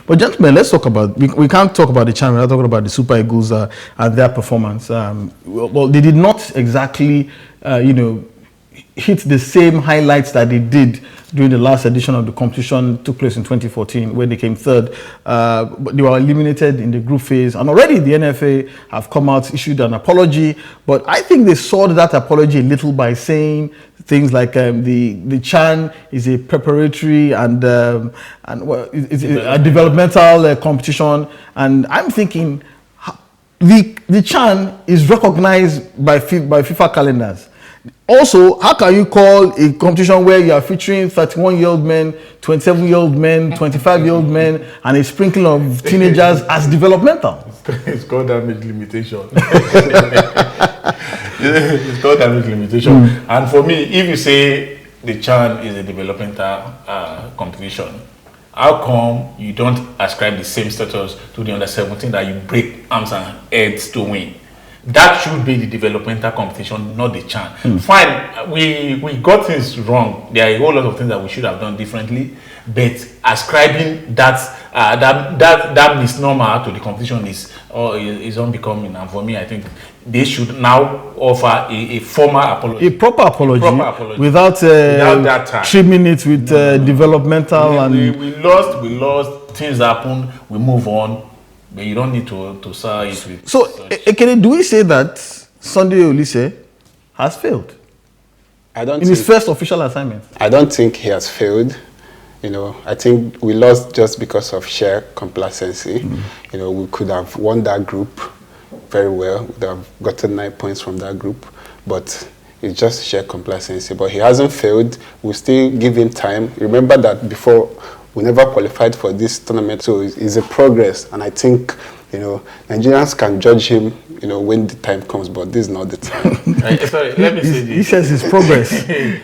But gentlemen, let's talk about, we can't talk about the Chan without talking about the Super Eagles and their performance. Well, they did not exactly, hit the same highlights that they did during the last edition of the competition. Took place in 2014 when they came third. But they were eliminated in the group phase, and already the NFA have come out, issued an apology. But I think they sought that apology a little by saying things like the Chan is a preparatory and it's a developmental competition, and I'm thinking the Chan is recognized by FIFA calendars. Also, how can you call a competition where you are featuring 31-year-old men, 27-year-old men, 25-year-old men, and a sprinkling of teenagers as developmental? It's called damage limitation. It's called damage limitation. And for me, if you say the Chan is a developmental competition, how come you don't ascribe the same status to the under 17 that you break arms and heads to win? That should be the developmental competition, not the Chan. Fine, we got things wrong. There are a whole lot of things that we should have done differently, but ascribing that misnomer to the competition is unbecoming. And for me, I think they should now offer a formal apology, a proper apology, without that time. trimming it with developmental. We lost. Things happen. We move on. But you don't need to say it with. So, Ekene, do we say that Sunday Oliseh has failed? I don't. In his first official assignment. I don't think he has failed. I think we lost just because of sheer complacency. We could have won that group very well. We would have gotten 9 points from that group, but it's just sheer complacency. But he hasn't failed. We'll still give him time. Remember that before, we never qualified for this tournament, so it's a progress. And I think, Nigerians can judge him, when the time comes, but this is not the time. Sorry, let me say this. He says it's progress.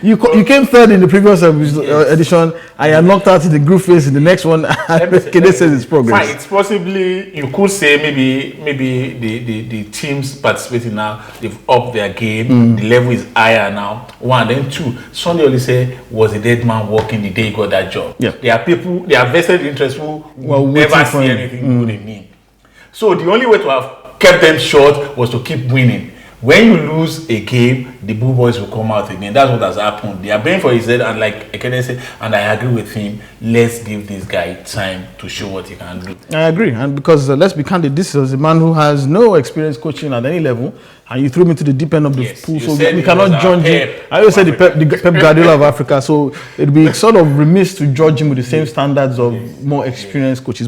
You came third in the previous edition, and you are knocked out in the group phase in the next one. Ekene says it's progress. Fine, it's possibly, you could say maybe the teams participating now, they've upped their game, the level is higher now. One, then two, Sunday Oliseh was a dead man walking the day he got that job. Yeah. There are people, they are vested interest who will never see anything good in him. So the only way to have kept them short was to keep winning. When you lose a game, the Bull Boys will come out again. That's what has happened. They are playing for his head, and like Ekene said, and I agree with him, let's give this guy time to show what he can do. I agree, and because let's be candid, this is a man who has no experience coaching at any level, and you threw me to the deep end of the pool, so we cannot judge him. I always say the Pep Guardiola of Africa, so it'd be sort of remiss to judge him with the same standards of more experienced coaches.